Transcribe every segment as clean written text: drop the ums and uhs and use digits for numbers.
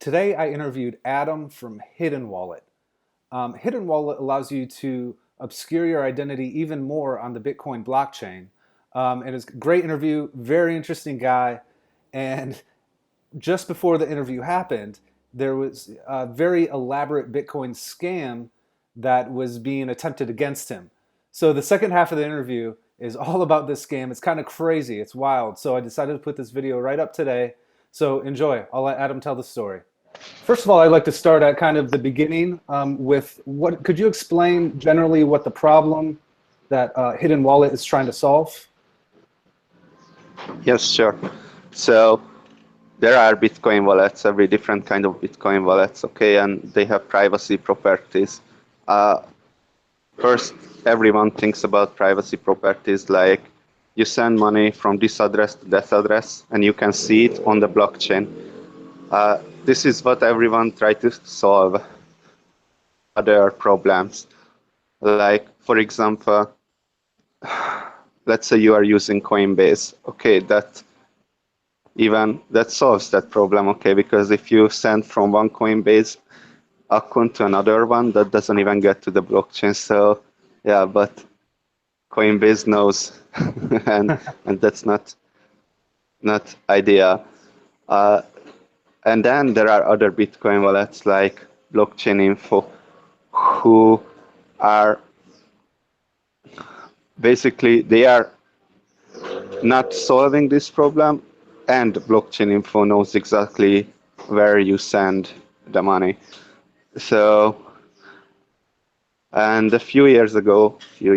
Today I interviewed Adam from HiddenWallet. HiddenWallet allows you to obscure your identity even more on the Bitcoin blockchain. And it's a great interview, very interesting guy. And just before the interview happened, there was a very elaborate Bitcoin scam that was being attempted against him. So the second half of the interview is all about this scam. It's kind of crazy. It's wild. So I decided to put this video right up today. So enjoy. I'll let Adam tell the story. First of all, I'd like to start at kind of the beginning with what could you explain generally what the problem that HiddenWallet is trying to solve? Yes, sure. So there are Bitcoin wallets, every different kind of Bitcoin wallets, okay, and they have privacy properties. Uh, First, everyone thinks about privacy properties like you send money from this address to that address, and you can see it on the blockchain. This is what everyone tries to solve. Other problems, like for example, let's say you are using Coinbase. Okay, that solves that problem. Okay, because if you send from one Coinbase account to another one, that doesn't even get to the blockchain. So yeah, but Coinbase knows, and that's not ideal. And then there are other Bitcoin wallets like Blockchain Info, who are basically they are not solving this problem, and Blockchain Info knows exactly where you send the money. So, and a few years ago, 5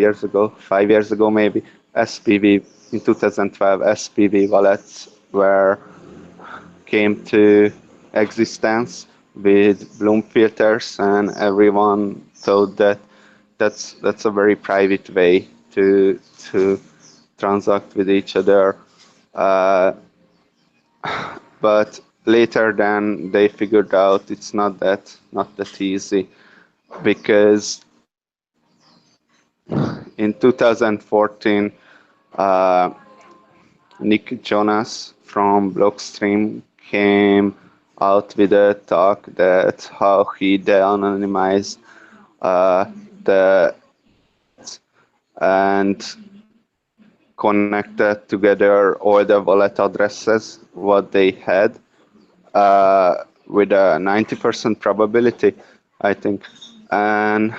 years ago maybe, SPV in 2012, SPV wallets came to existence with Bloom filters, and everyone thought that that's a very private way to transact with each other. But later, then they figured out it's not that easy, because in 2014, Nick Jonas from Blockstream came out with a talk that how he de-anonymized the and connected together all the wallet addresses what they had with a 90% probability, I think. And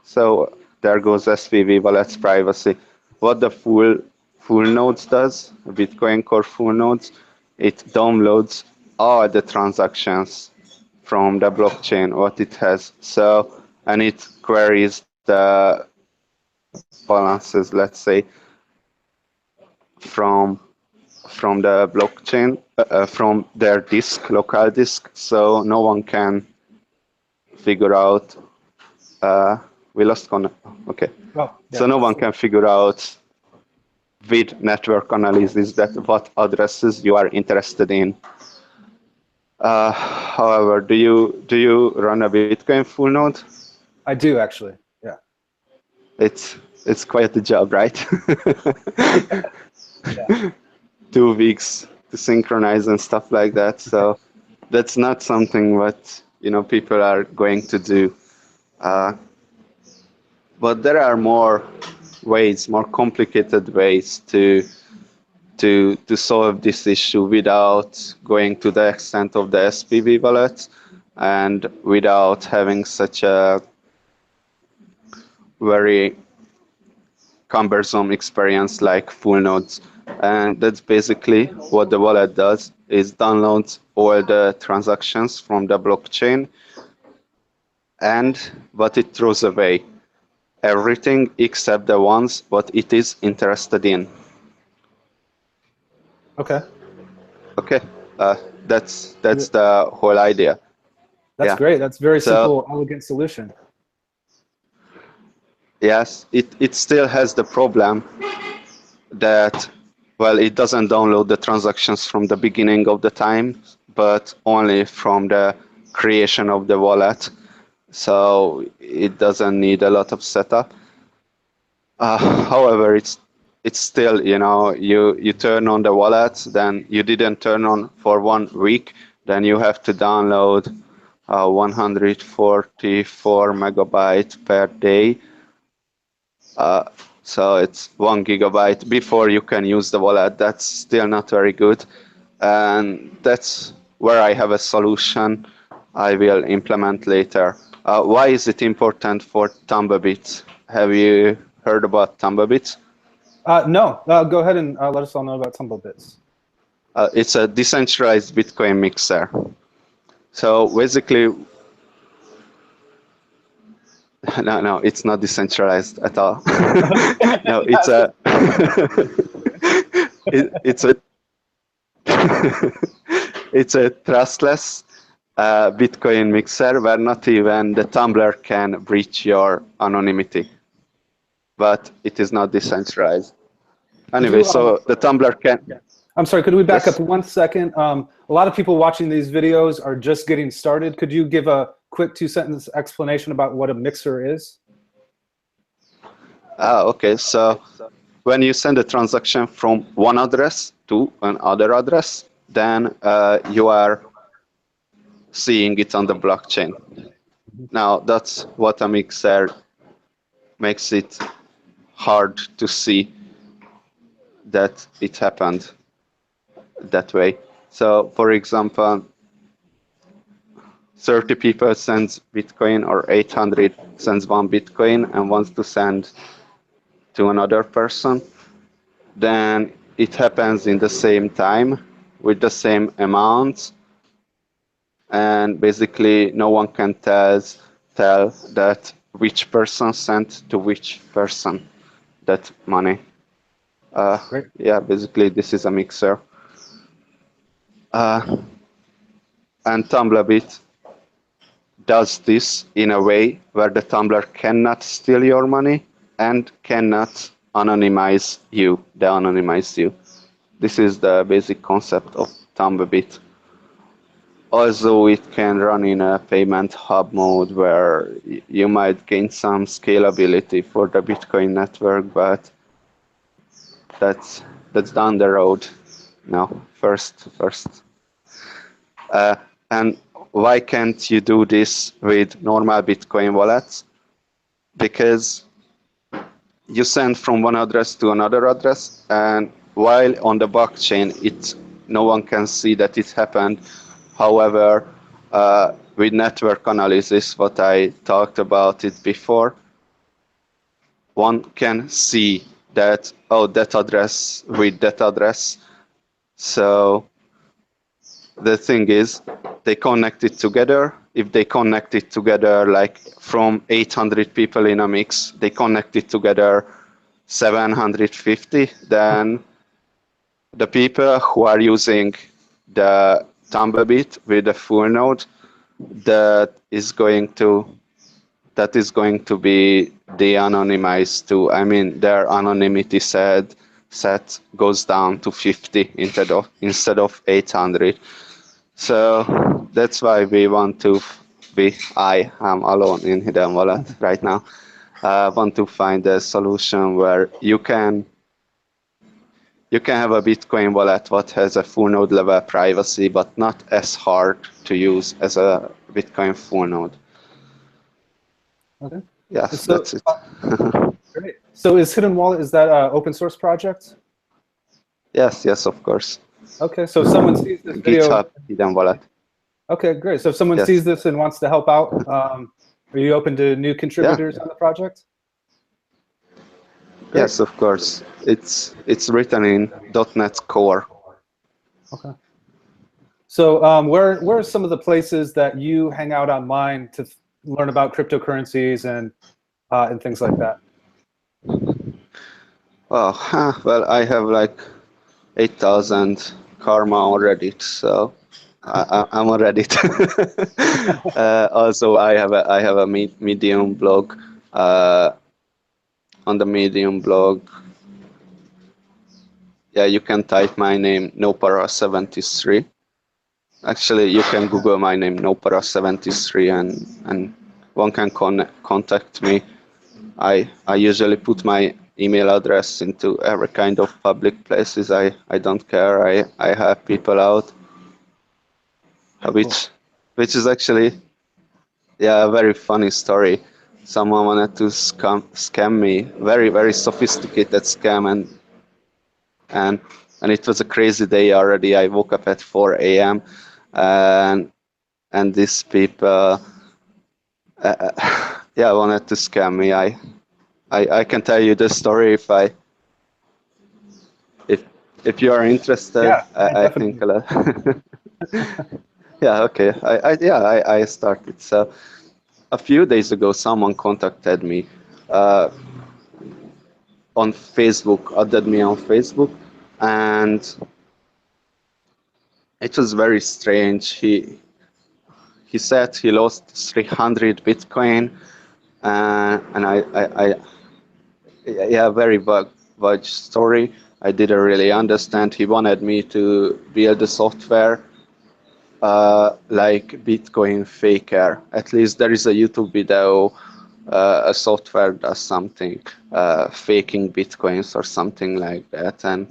so there goes SVV wallets privacy. What the full nodes does, Bitcoin Core full nodes, it downloads all the transactions from the blockchain, what it has. So, and it queries the balances, let's say, from the blockchain, from their disk, local disk, so no one can figure out. We lost connect. Okay, Oh, yeah. so no one can figure out with network analysis that what addresses you are interested in. However, do you run a Bitcoin full node? I do actually. Yeah. It's quite a job, right? Yeah. 2 weeks to synchronize and stuff like that. So that's not something what people are going to do. But there are more complicated ways to solve this issue without going to the extent of the SPV wallet and without having such a very cumbersome experience like full nodes. And that's basically what the wallet does, is downloads all the transactions from the blockchain, and what it throws away, everything except the ones what it is interested in. Okay. Okay, uh, that's the whole idea. That's Yeah. great. That's very So simple, elegant solution. yes, it still has the problem that, well, it doesn't download the transactions from the beginning of the time, but only from the creation of the wallet. So it doesn't need a lot of setup. However, it's still, you turn on the wallet, then you didn't turn on for 1 week, then you have to download 144 megabyte per day. So it's 1 gigabyte before you can use the wallet. That's still not very good. And that's where I have a solution I will implement later. Why is it important for Tumblebeat? Have you heard about Tumblebeat? No, go ahead and let us all know about Tumblebits. It's a decentralized Bitcoin mixer. So basically, no, it's not decentralized at all. No, it's a it's a it's a trustless Bitcoin mixer where not even the tumbler can breach your anonymity, but it is not decentralized. Anyway, so the tumbler can. I'm sorry, could we back Yes. up 1 second? A lot of people watching these videos are just getting started. Could you give a quick 2-sentence explanation about what a mixer is? Okay, so when you send a transaction from one address to another address, then you are seeing it on the blockchain. Now, that's what a mixer makes it hard to see that it happened that way. So, for example, 30 people sends Bitcoin or 800 sends one Bitcoin and wants to send to another person, then it happens in the same time with the same amount, and basically no one can tell that which person sent to which person that money. Great. Yeah, basically this is a mixer. And Tumblebit does this in a way where the tumbler cannot steal your money and cannot anonymize you, de-anonymize you. This is the basic concept of Tumblebit. Also, it can run in a payment hub mode where you might gain some scalability for the Bitcoin network, but that's down the road. No, first. And why can't you do this with normal Bitcoin wallets? Because you send from one address to another address, and while on the blockchain, no one can see that it happened. However, with network analysis, what I talked about it before, one can see that, oh, that address with that address. So the thing is, they connect it together. If they connect it together, like from 800 people in a mix, they connect it together 750, then the people who are using the Tumblebit with the full node, that is going to be de-anonymized too. I mean, their anonymity set goes down to 50 instead of 800. So that's why we want to I am alone in HiddenWallet right now. Want to find a solution where you can have a Bitcoin wallet what has a full node level privacy, but not as hard to use as a Bitcoin full node. Okay. Yes, So, that's it. great. So is HiddenWallet, is that an open source project? Yes, of course. Okay, so if someone sees this video. GitHub HiddenWallet. Okay, great. So if someone sees this and wants to help out, are you open to new contributors on the project? Great. Yes, of course. It's written in .NET Core. Okay. So where are some of the places that you hang out online to learn about cryptocurrencies and things like that? Well, I have like 8,000 karma on Reddit, so I'm on Reddit. Also, I have a Medium blog. On the Medium blog, yeah, you can type my name, Nopara73. Actually, you can Google my name, Nopara73, and one can contact me. I usually put my email address into every kind of public places. I don't care. I help people out. Cool. which is actually, yeah, a very funny story. Someone wanted to scam me, very sophisticated scam, and and it was a crazy day already. I woke up at 4 a.m. and these people, yeah, wanted to scam me. I can tell you the story if if you are interested. Yeah, yeah, I think definitely. a lot. Yeah, okay. I started. So a few days ago, someone contacted me uh, on Facebook, added me on Facebook, and it was very strange. He said he lost 300 Bitcoin, and yeah, very vague story. I didn't really understand. He wanted me to build a software like Bitcoin Faker. At least there is a YouTube video, a software does something, faking Bitcoins or something like that. And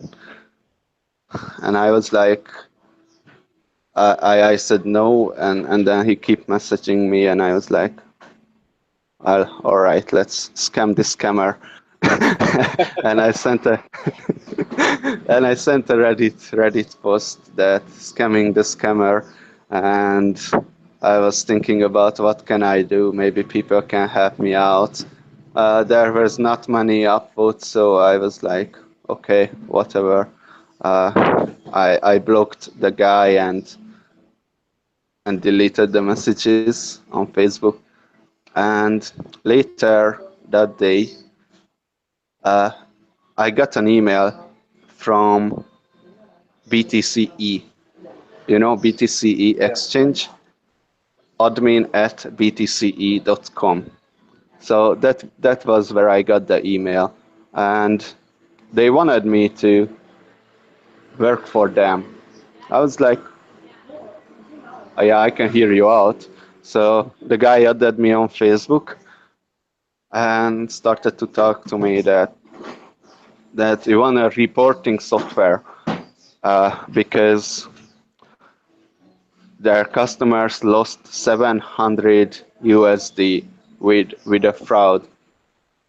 I was like, I said no, and then he kept messaging me, and I was like, well, all right, let's scam this scammer. And I sent a Reddit post that scamming the scammer, and I was thinking about what can I do. Maybe people can help me out. There was not many upvotes, so I was like, okay, whatever. I blocked the guy and deleted the messages on Facebook. And later that day, uh, I got an email from BTCE. You know, BTCE Yeah. Exchange, admin at btce.com. So that was where I got the email, and they wanted me to work for them. I was like, oh, yeah, I can hear you out. So the guy added me on Facebook and started to talk to me that you want a reporting software because their customers lost 700 USD with a fraud.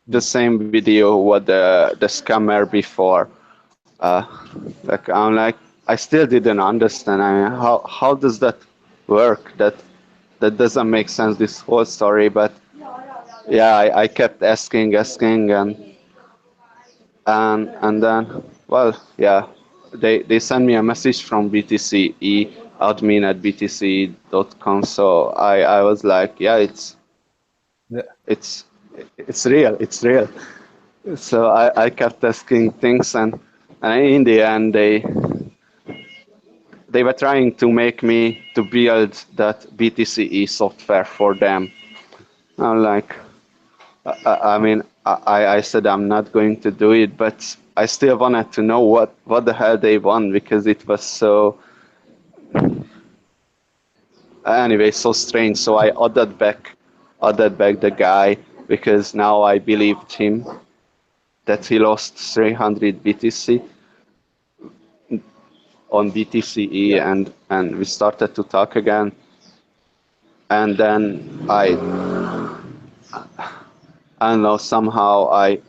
The Mm. same video what the scammer before. Uh, I'm like, I still didn't understand. I mean, how does that work? That doesn't make sense. This whole story, but yeah, I kept asking, and then, well, yeah, they sent me a message from BTCE admin at btc.com. So I was like, yeah, Yeah. it's it's real. So I kept asking things, and in the end they were trying to make me to build that BTCE software for them. I'm like, I mean, I said I'm not going to do it, but I still wanted to know what the hell they want because it was so, anyway, so strange. So I ordered back the guy because now I believed him that he lost 300 BTC on BTCE, Yeah. and we started to talk again. And then I don't know, somehow I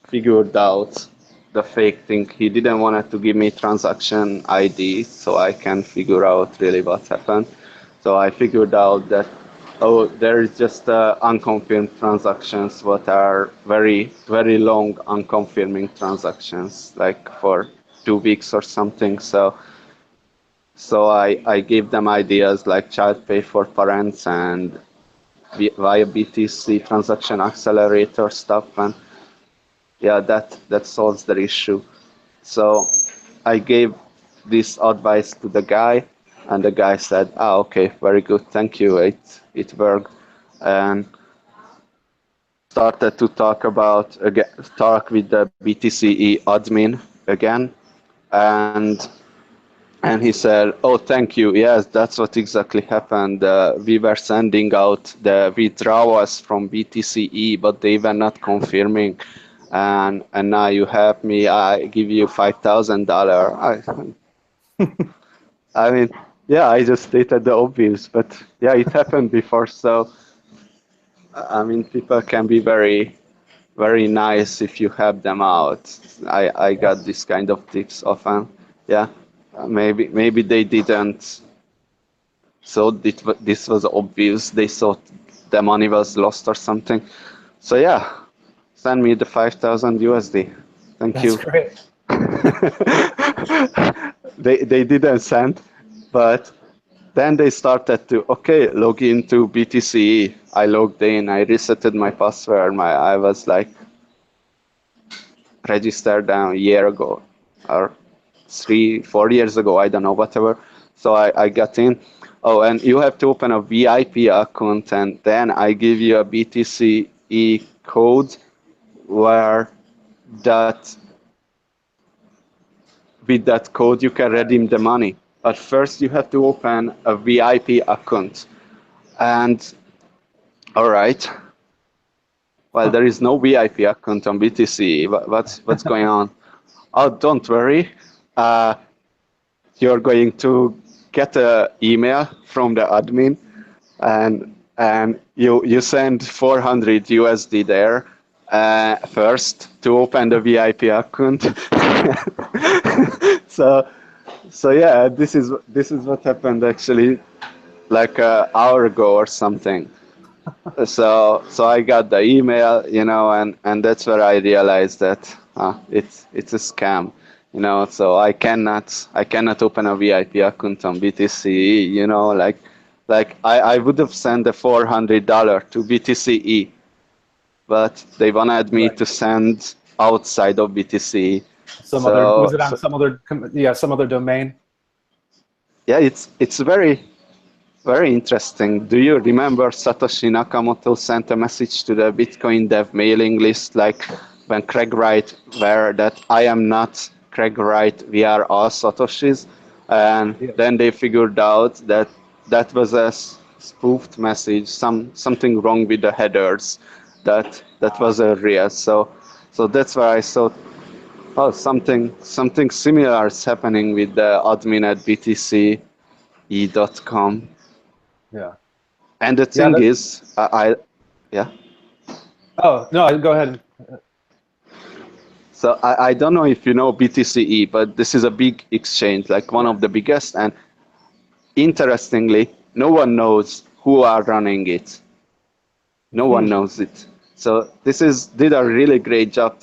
figured out the fake thing. He didn't want to give me transaction ID so I can figure out really what happened. So I figured out that, oh, there is just unconfirmed transactions what are very long unconfirming transactions, like for 2 weeks or something. So I gave them ideas like child pay for parents and via BTC transaction accelerator stuff, and yeah, that solves the issue. So I gave this advice to the guy, and the guy said, "Ah, okay, very good, thank you. It worked." And started to talk with the BTCE admin again, and and he said, "Oh, thank you. Yes, that's what exactly happened. We were sending out the withdrawals from BTCE, but they were not confirming. And now you help me. I give you $5,000. I mean." Yeah, I just stated the obvious, but yeah, it happened before. So I mean, people can be very nice if you help them out. I Yeah. got this kind of tips often. Yeah, maybe they didn't. So this was obvious. They thought the money was lost or something. So yeah, send me the 5,000 USD. Thank That's you. great. They didn't send, but then they started to okay log into BTC. I logged in. I resetted my password. I was like registered a year ago or 3 4 years ago. I don't know whatever. So I got in. Oh, and you have to open a VIP account, and then I give you a BTCE code where that with that code you can redeem the money. But first you have to open a VIP account. And all right, well there is no VIP account on BTC. What's going on? Oh, don't worry. Uh, you're going to get an email from the admin, and you send 400 USD there first to open the VIP account. so so yeah, this is what happened actually like an hour ago or something. So I got the email, and that's where I realized that it's a scam, So I cannot open a VIP account on BTC, like I would have sent the $400 to BTCE, but they wanted me Right. to send outside of BTC. Some other, was So, it on so some other, yeah, some other domain? yeah, it's very interesting. Do you remember Satoshi Nakamoto sent a message to the Bitcoin dev mailing list, like when Craig Wright were that I am not Craig Wright, we are all Satoshis, and Yeah. then they figured out that that was a spoofed message, something wrong with the headers, that was a real. So that's why I thought, oh, something similar is happening with the admin at btce.com. Yeah. And the Yeah. thing is, yeah. Oh, no, go ahead. So I don't know if you know BTCE, but this is a big exchange, like one Yeah. of the biggest. And interestingly, no one knows who are running it. No one Hmm. knows it. So this is did a really great job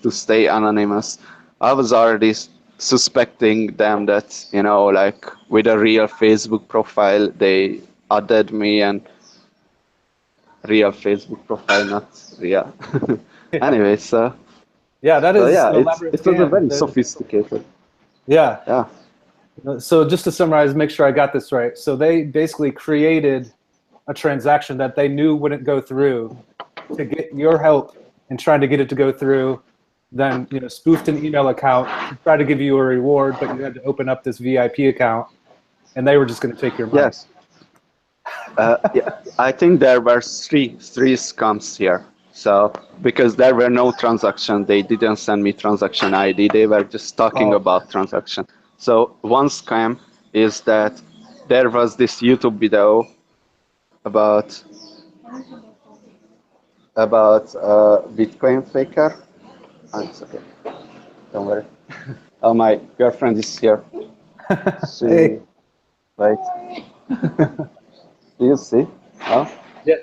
to stay anonymous. I was already suspecting them that like with a real Facebook profile, they added me and real Facebook profile, not real. Yeah. Anyway, so. Yeah, that So is yeah, an elaborate it was a scam. very sophisticated. Yeah. Yeah, So just to summarize, make sure I got this right. So they basically created a transaction that they knew wouldn't go through to get your help in trying to get it to go through, then spoofed an email account to try to give you a reward, but you had to open up this VIP account, and they were just going to take your money. yes. Yeah, I think there were three scams here. So because there were no transaction, they didn't send me transaction ID. They were just talking Oh, about transaction. So one scam is that there was this YouTube video about Bitcoin faker. Oh, it's okay. Don't worry. Oh, my girlfriend is here. She hey, wait. Do you see? Oh, yeah,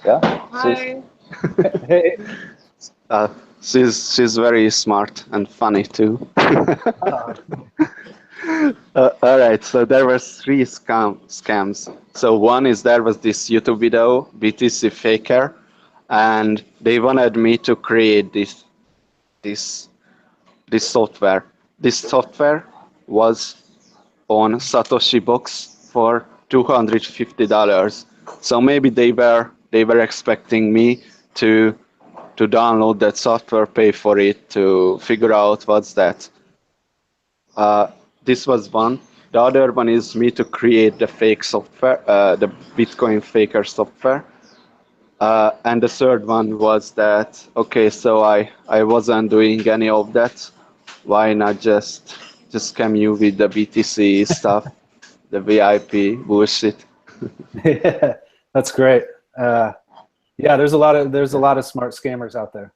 yeah. Hi. hey, Uh, she's very smart and funny too. uh, All right, so there were three scams. So one is there was this YouTube video, BTC Faker, and they wanted me to create this this software. This software was on Satoshi Box for $250. So maybe they were expecting me to to download that software, pay for it, to figure out what's that. Uh, this was one. The other one is me to create the fake software, the Bitcoin faker software. And the third one was that, okay, so I wasn't doing any of that. Why not just scam you with the BTC stuff? the VIP bullshit. Yeah, that's great. Yeah, there's a lot of smart scammers out there.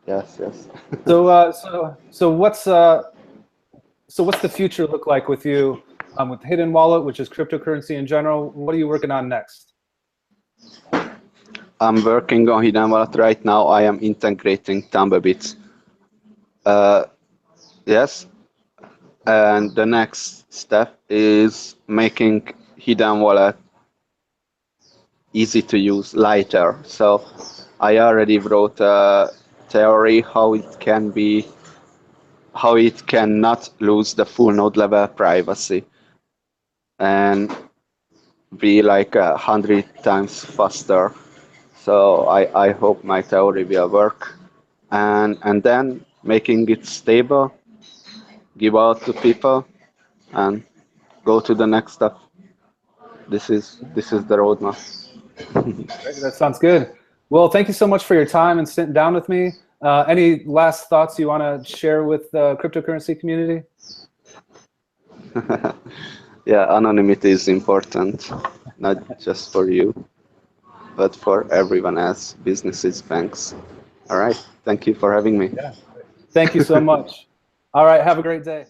Yes, yes. So what's the future look like with you with Hidden Wallet, which is cryptocurrency in general? What are you working on next? I'm working on HiddenWallet right now. I am integrating Tumblebits. Uh, yes, and the next step is making HiddenWallet easy to use, lighter. So I already wrote a theory how it cannot lose the full node level privacy and be like 100 times faster. So I hope my theory will work, and then making it stable, give out to people, and go to the next step. This is the roadmap. Great, that sounds good. Well, thank you so much for your time and sitting down with me. Any last thoughts you want to share with the cryptocurrency community? Yeah, anonymity is important, not just for you, but for everyone else, businesses, banks. All right. Thank you for having me. Yeah. Thank you so much. All right. Have a great day.